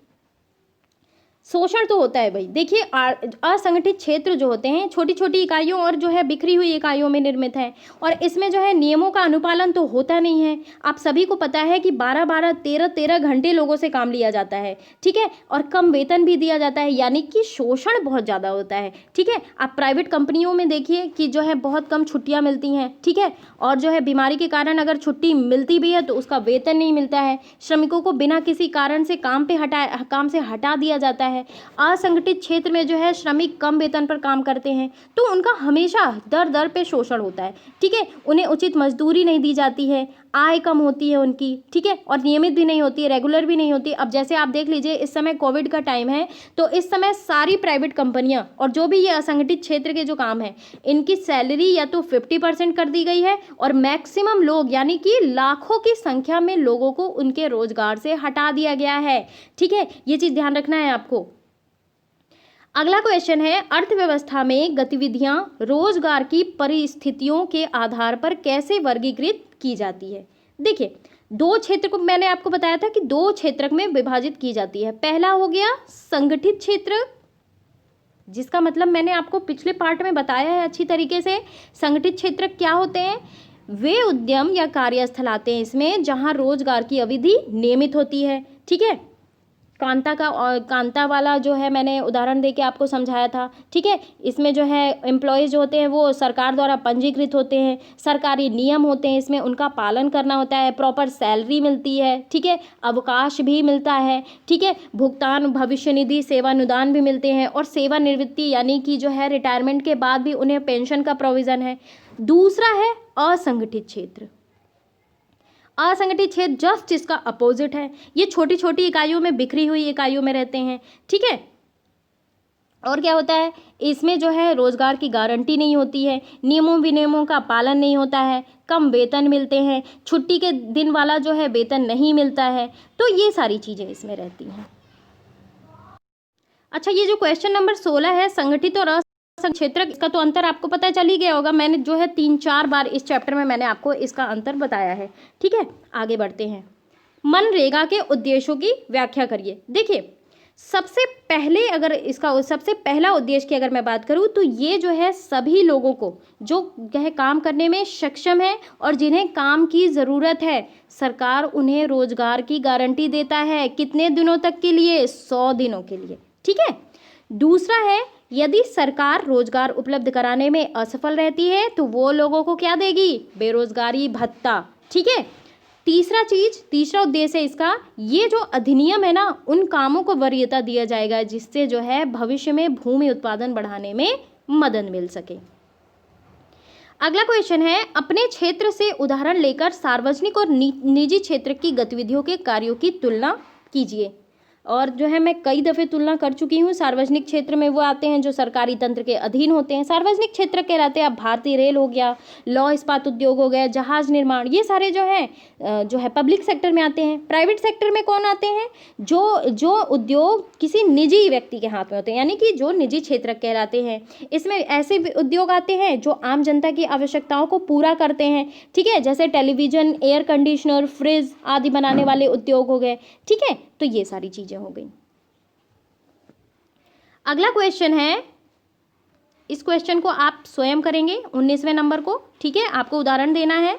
शोषण तो होता है भाई। देखिए, असंगठित क्षेत्र जो होते हैं छोटी छोटी इकाइयों और जो है बिखरी हुई इकाइयों में निर्मित है और इसमें जो है नियमों का अनुपालन तो होता नहीं है। आप सभी को पता है कि 12-12, 13-13 घंटे लोगों से काम लिया जाता है, ठीक है, और कम वेतन भी दिया जाता है, यानी कि शोषण बहुत ज़्यादा होता है, ठीक है। आप प्राइवेट कंपनियों में देखिए कि जो है बहुत कम छुट्टियाँ मिलती हैं, ठीक है, और जो है बीमारी के कारण अगर छुट्टी मिलती भी है तो उसका वेतन नहीं मिलता है। श्रमिकों को बिना किसी कारण से काम से हटा दिया जाता है। असंगठित क्षेत्र में जो है श्रमिक कम वेतन पर काम करते हैं तो उनका हमेशा दर दर पे शोषण होता है, ठीक है। उन्हें उचित मजदूरी नहीं दी जाती है, आय कम होती है उनकी, ठीक है, और नियमित भी नहीं होती है, रेगुलर भी नहीं होती। अब जैसे आप देख लीजिए, इस समय कोविड का टाइम है तो इस समय सारी प्राइवेट कंपनियां और जो भी ये असंगठित क्षेत्र के जो काम है इनकी सैलरी या तो 50% कर दी गई है और मैक्सिमम लोग यानी कि लाखों की संख्या में लोगों को उनके रोजगार से हटा दिया गया है, ठीक है। ये चीज़ ध्यान रखना है आपको। अगला क्वेश्चन है, अर्थव्यवस्था में गतिविधियां रोजगार की परिस्थितियों के आधार पर कैसे वर्गीकृत की जाती है? देखिए, दो क्षेत्र को मैंने आपको बताया था कि दो क्षेत्र में विभाजित की जाती है। पहला हो गया संगठित क्षेत्र, जिसका मतलब मैंने आपको पिछले पार्ट में बताया है अच्छी तरीके से। संगठित क्षेत्र क्या होते हैं? वे उद्यम या कार्यस्थल आते हैं इसमें जहां रोजगार की अवधि नियमित होती है, ठीक है। कांता वाला जो है मैंने उदाहरण देके आपको समझाया था, ठीक है। इसमें जो है एम्प्लॉयज़ जो होते हैं वो सरकार द्वारा पंजीकृत होते हैं, सरकारी नियम होते हैं, इसमें उनका पालन करना होता है, प्रॉपर सैलरी मिलती है, ठीक है, अवकाश भी मिलता है, ठीक है, भुगतान भविष्य निधि सेवानुदान भी मिलते हैं और सेवानिवृत्ति यानी कि जो है रिटायरमेंट के बाद भी उन्हें पेंशन का प्रोविज़न है। दूसरा है असंगठित क्षेत्र। असंगठित क्षेत्र जस्ट इसका अपोजिट है, ये छोटी छोटी इकाइयों में बिखरी हुई इकाइयों में रहते हैं, ठीक है। और क्या होता है, इसमें जो है रोजगार की गारंटी नहीं होती है, नियमों विनियमों का पालन नहीं होता है, कम वेतन मिलते हैं, छुट्टी के दिन वाला जो है वेतन नहीं मिलता है, तो ये सारी चीज़ें इसमें रहती हैं। अच्छा, ये जो क्वेश्चन नंबर 16 है, संगठित और क्षेत्र, इसका तो अंतर आपको पता चल ही गया होगा। मैंने जो है 3-4 बार इस चैप्टर में मैंने आपको इसका अंतर बताया है, ठीक है। आगे बढ़ते हैं, मनरेगा के उद्देश्यों की व्याख्या करिए। देखिए, सबसे पहला उद्देश्य की अगर मैं बात करूं तो ये जो है सभी लोगों को जो है काम करने में सक्षम है और जिन्हें काम की ज़रूरत है, सरकार उन्हें रोजगार की गारंटी देता है। कितने दिनों तक के लिए? 100 दिनों के लिए, ठीक है। दूसरा है, यदि सरकार रोजगार उपलब्ध कराने में असफल रहती है तो वो लोगों को क्या देगी? बेरोजगारी भत्ता, ठीक है। तीसरा उद्देश्य है इसका, ये जो अधिनियम है ना, उन कामों को वरीयता दिया जाएगा जिससे जो है भविष्य में भूमि उत्पादन बढ़ाने में मदद मिल सके। अगला क्वेश्चन है, अपने क्षेत्र से उदाहरण लेकर सार्वजनिक और निजी क्षेत्र की गतिविधियों के कार्यों की तुलना कीजिए। और जो है मैं कई दफ़े तुलना कर चुकी हूँ। सार्वजनिक क्षेत्र में वो आते हैं जो सरकारी तंत्र के अधीन होते हैं। सार्वजनिक क्षेत्र कहलाते हैं अब भारतीय रेल हो गया, लौह इस्पात उद्योग हो गया, जहाज निर्माण, ये सारे जो है पब्लिक सेक्टर में आते हैं। प्राइवेट सेक्टर में कौन आते हैं? जो उद्योग किसी निजी व्यक्ति के हाथ में होते हैं, यानी कि जो निजी क्षेत्र कहलाते हैं। इसमें ऐसे उद्योग आते हैं जो आम जनता की आवश्यकताओं को पूरा करते हैं, ठीक है, जैसे टेलीविज़न, एयर कंडीशनर, फ्रिज आदि बनाने वाले उद्योग हो गए, ठीक है। तो ये सारी चीज़ें हो गई। अगला क्वेश्चन है, इस क्वेश्चन को आप स्वयं करेंगे 19वें नंबर को, ठीक है, आपको उदाहरण देना है।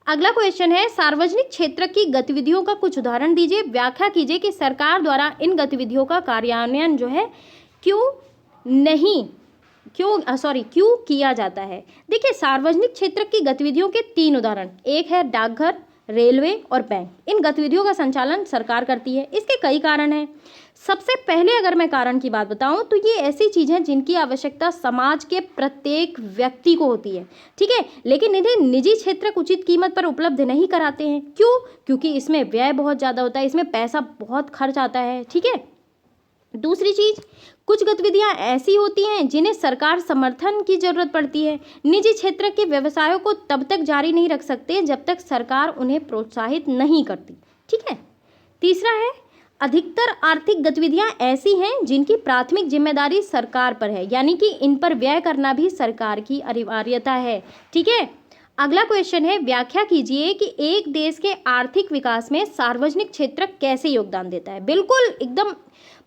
अगला क्वेश्चन है, सार्वजनिक क्षेत्र की गतिविधियों का कुछ उदाहरण दीजिए, व्याख्या कीजिए कि सरकार द्वारा इन गतिविधियों का कार्यान्वयन जो है क्यों किया जाता है। देखिए, सार्वजनिक क्षेत्र की गतिविधियों के 3 उदाहरण, एक है डाकघर, रेलवे और बैंक। इन गतिविधियों का संचालन सरकार करती है। इसके कई कारण हैं। सबसे पहले अगर मैं कारण की बात बताऊं तो ये ऐसी चीज़ है जिनकी आवश्यकता समाज के प्रत्येक व्यक्ति को होती है, ठीक है, लेकिन इन्हें निजी क्षेत्र उचित कीमत पर उपलब्ध नहीं कराते हैं। क्यों? क्योंकि इसमें व्यय बहुत ज़्यादा होता है, इसमें पैसा बहुत खर्च आता है, ठीक है। दूसरी चीज़, कुछ गतिविधियां ऐसी होती हैं जिन्हें सरकार समर्थन की जरूरत पड़ती है। निजी क्षेत्र के व्यवसायों को तब तक जारी नहीं रख सकते जब तक सरकार उन्हें प्रोत्साहित नहीं करती, ठीक है। तीसरा है, अधिकतर आर्थिक गतिविधियां ऐसी हैं जिनकी प्राथमिक जिम्मेदारी सरकार पर है, यानी कि इन पर व्यय करना भी सरकार की अनिवार्यता है, ठीक है। अगला क्वेश्चन है, व्याख्या कीजिए कि एक देश के आर्थिक विकास में सार्वजनिक क्षेत्र कैसे योगदान देता है। बिल्कुल एकदम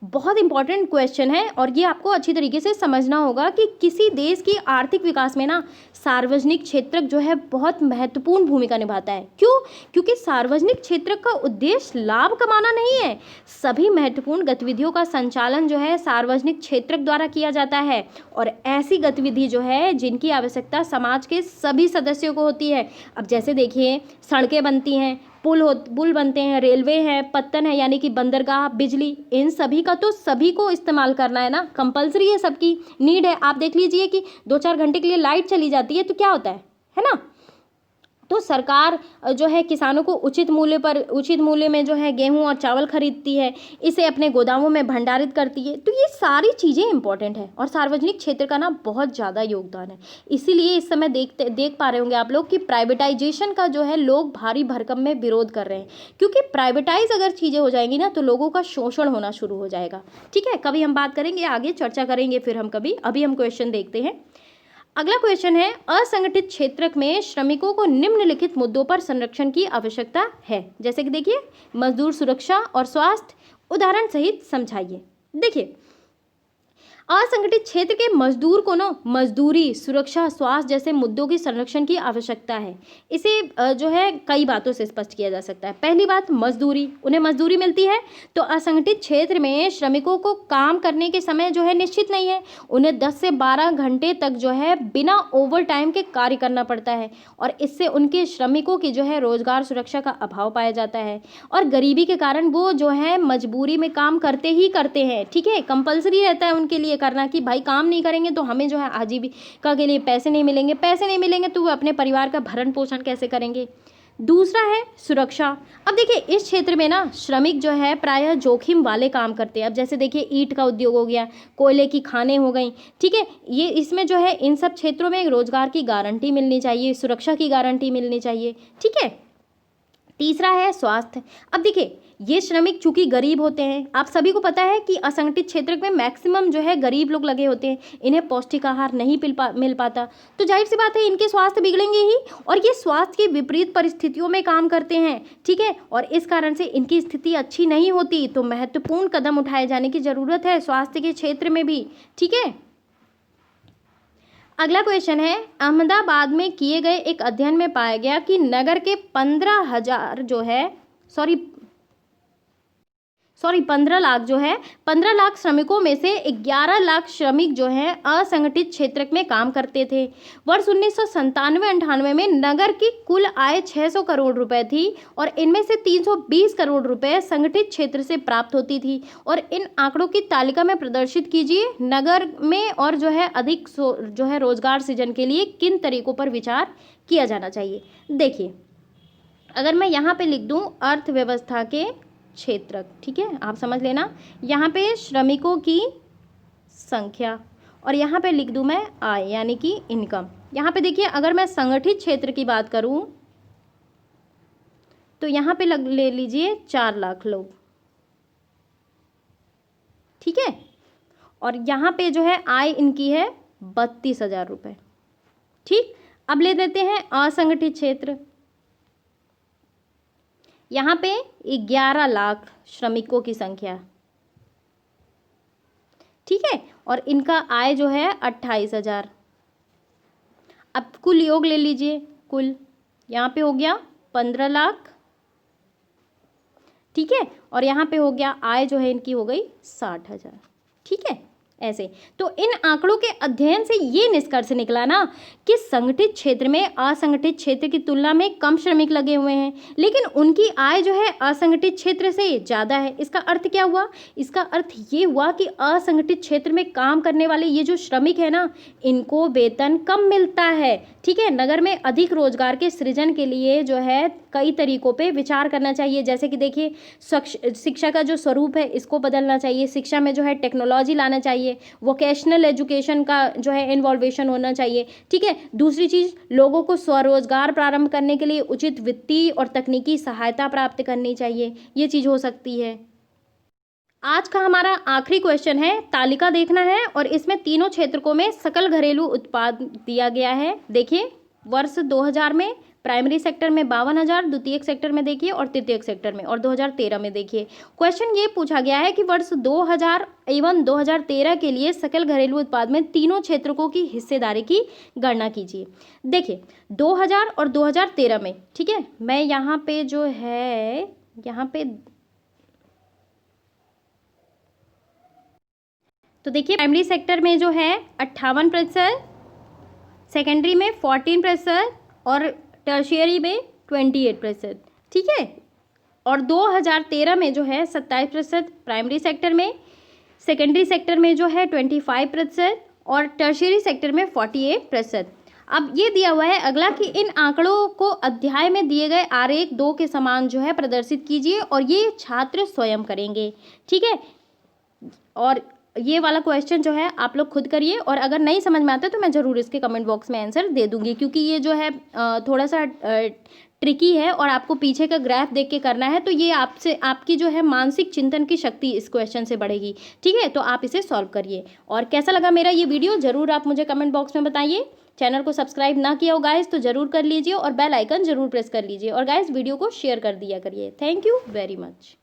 बहुत इंपॉर्टेंट क्वेश्चन है और ये आपको अच्छी तरीके से समझना होगा कि किसी देश की आर्थिक विकास में ना सार्वजनिक क्षेत्र जो है बहुत महत्वपूर्ण भूमिका निभाता है। क्यों? क्योंकि सार्वजनिक क्षेत्र का उद्देश्य लाभ कमाना नहीं है। सभी महत्वपूर्ण गतिविधियों का संचालन जो है सार्वजनिक क्षेत्र द्वारा किया जाता है और ऐसी गतिविधि जो है जिनकी आवश्यकता समाज के सभी सदस्यों को होती है। अब जैसे देखिए, सड़कें बनती हैं, पुल बनते हैं, रेलवे है, पत्तन है यानी कि बंदरगाह, बिजली, इन सभी का तो सभी को इस्तेमाल करना है ना, कंपलसरी है, सबकी नीड है। आप देख लीजिए कि 2-4 घंटे के लिए लाइट चली जाती है तो क्या होता है ना। तो सरकार जो है किसानों को उचित मूल्य में जो है गेहूं और चावल खरीदती है, इसे अपने गोदामों में भंडारित करती है। तो ये सारी चीज़ें इंपॉर्टेंट है और सार्वजनिक क्षेत्र का ना बहुत ज़्यादा योगदान है। इसीलिए इस समय देख पा रहे होंगे आप लोग कि प्राइवेटाइजेशन का जो है लोग भारी भरकम में विरोध कर रहे हैं, क्योंकि प्राइवेटाइज अगर चीज़ें हो जाएंगी ना तो लोगों का शोषण होना शुरू हो जाएगा, ठीक है। कभी हम बात करेंगे, आगे चर्चा करेंगे फिर हम कभी, अभी हम क्वेश्चन देखते हैं। अगला क्वेश्चन है, असंगठित क्षेत्र में श्रमिकों को निम्नलिखित मुद्दों पर संरक्षण की आवश्यकता है। जैसे कि देखिए, मजदूर सुरक्षा और स्वास्थ्य, उदाहरण सहित समझाइए। देखिए, असंगठित क्षेत्र के मजदूर को ना मजदूरी, सुरक्षा, स्वास्थ्य जैसे मुद्दों की संरक्षण की आवश्यकता है। इसे जो है कई बातों से स्पष्ट किया जा सकता है। पहली बात, मजदूरी, उन्हें मजदूरी मिलती है तो असंगठित क्षेत्र में श्रमिकों को काम करने के समय जो है निश्चित नहीं है, उन्हें 10 से 12 घंटे तक जो है बिना ओवर टाइम के कार्य करना पड़ता है और इससे उनके श्रमिकों की जो है रोजगार सुरक्षा का अभाव पाया जाता है और गरीबी के कारण वो जो है मजबूरी में काम करते हैं, ठीक है। कंपलसरी रहता है उनके लिए करना कि भाई काम नहीं करेंगे तो हमें जो है आजीविका के लिए पैसे नहीं मिलेंगे तो वो अपने परिवार का भरण पोषण कैसे करेंगे। दूसरा है सुरक्षा। अब देखिए, इस क्षेत्र में ना श्रमिक जो है प्रायः जोखिम वाले काम करते हैं। अब जैसे देखिए, ईंट का उद्योग हो गया, कोयले की खानें हो गई, ठीक है, ये इसमें जो है इन सब क्षेत्रों में रोजगार की गारंटी मिलनी चाहिए, सुरक्षा की गारंटी मिलनी चाहिए, ठीक है। तीसरा है स्वास्थ्य। अब देखिए, ये श्रमिक चूंकि गरीब होते हैं, आप सभी को पता है कि असंगठित क्षेत्र में मैक्सिमम जो है गरीब लोग लगे होते हैं, इन्हें पौष्टिक आहार नहीं मिल पाता, तो जाहिर सी बात है इनके स्वास्थ्य बिगड़ेंगे ही और ये स्वास्थ्य की विपरीत परिस्थितियों में काम करते हैं, ठीक है, और इस कारण से इनकी स्थिति अच्छी नहीं होती। तो महत्वपूर्ण कदम उठाए जाने की ज़रूरत है स्वास्थ्य के क्षेत्र में भी, ठीक है। अगला क्वेश्चन है, अहमदाबाद में किए गए एक अध्ययन में पाया गया कि नगर के 15 लाख जो है 15 लाख श्रमिकों में से 11 लाख श्रमिक जो हैं असंगठित क्षेत्र में काम करते थे। वर्ष 1997-98 में नगर की कुल आय 600 करोड़ रुपए थी और इनमें से 320 करोड़ रुपए संगठित क्षेत्र से प्राप्त होती थी। और इन आंकड़ों की तालिका में प्रदर्शित कीजिए नगर में और जो है अधिक जो है रोजगार सृजन के लिए किन तरीकों पर विचार किया जाना चाहिए। देखिए, अगर मैं यहाँ पे लिख दूँ अर्थव्यवस्था के क्षेत्रक, ठीक है, आप समझ लेना। यहाँ पे श्रमिकों की संख्या और यहाँ पे लिख दूँ मैं आय यानी कि इनकम। यहाँ पे देखिए अगर मैं संगठित क्षेत्र की बात करूँ तो यहाँ पे ले लीजिए 4 लाख लोग, ठीक है। और यहाँ पे जो है आय इनकी है 32,000 रुपये, ठीक। अब ले देते हैं असंगठित क्षेत्र। यहाँ पे 11 लाख श्रमिकों की संख्या, ठीक है, और इनका आय जो है 28,000। अब कुल योग ले लीजिए, कुल यहाँ पे हो गया 15 लाख, ठीक है, और यहाँ पे हो गया आय जो है इनकी हो गई 60,000, ठीक है। ऐसे तो इन आंकड़ों के अध्ययन से ये निष्कर्ष निकला ना कि संगठित क्षेत्र में असंगठित क्षेत्र की तुलना में कम श्रमिक लगे हुए हैं, लेकिन उनकी आय जो है असंगठित क्षेत्र से ज़्यादा है। इसका अर्थ क्या हुआ? इसका अर्थ ये हुआ कि असंगठित क्षेत्र में काम करने वाले ये जो श्रमिक है ना, इनको वेतन कम मिलता है, ठीक है। नगर में अधिक रोजगार के सृजन के लिए जो है कई तरीकों पे विचार करना चाहिए, जैसे कि देखिए शिक्षा का जो स्वरूप है इसको बदलना चाहिए, शिक्षा में जो है टेक्नोलॉजी लाना चाहिए, वोकेशनल एजुकेशन का जो है इन्वॉल्वेशन होना चाहिए, ठीक है। दूसरी चीज़, लोगों को स्वरोजगार प्रारंभ करने के लिए उचित वित्तीय और तकनीकी सहायता प्राप्त करनी चाहिए, ये चीज़ हो सकती है। आज का हमारा आखिरी क्वेश्चन है, तालिका देखना है और इसमें तीनों क्षेत्रकों में सकल घरेलू उत्पाद दिया गया है। देखिए वर्ष 2000 में प्राइमरी सेक्टर में 52,000, द्वितीयक सेक्टर में देखिए और तृतीयक सेक्टर में, और 2013 में देखिए। क्वेश्चन ये पूछा गया है कि वर्ष 2000 एवं 2013 के लिए सकल घरेलू उत्पाद में तीनों क्षेत्रकों की हिस्सेदारी की गणना कीजिए। देखिए 2000 और 2013 में, ठीक है, मैं यहाँ पे जो है यहाँ पे तो देखिए प्राइमरी सेक्टर में जो है 58%, सेकेंडरी में 14% और टर्शियरी में 28%, ठीक है। और 2013 में जो है 27% प्राइमरी सेक्टर में, सेकेंडरी सेक्टर में जो है 25% और टर्शियरी सेक्टर में 48%। अब ये दिया हुआ है अगला कि इन आंकड़ों को अध्याय में दिए गए आरेख 2 के समान जो है प्रदर्शित कीजिए और ये छात्र स्वयं करेंगे, ठीक है। और ये वाला क्वेश्चन जो है आप लोग खुद करिए, और अगर नहीं समझ में आता तो मैं ज़रूर इसके कमेंट बॉक्स में आंसर दे दूंगी, क्योंकि ये जो है थोड़ा सा ट्रिकी है और आपको पीछे का ग्राफ देख के करना है, तो ये आपसे आपकी जो है मानसिक चिंतन की शक्ति इस क्वेश्चन से बढ़ेगी, ठीक है। तो आप इसे सॉल्व करिए। और कैसा लगा मेरा ये वीडियो ज़रूर आप मुझे कमेंट बॉक्स में बताइए। चैनल को सब्सक्राइब ना किया हो गाइस तो ज़रूर कर लीजिए और बेल आइकन ज़रूर प्रेस कर लीजिए, और गाइस वीडियो को शेयर कर दिया करिए। Thank you very much.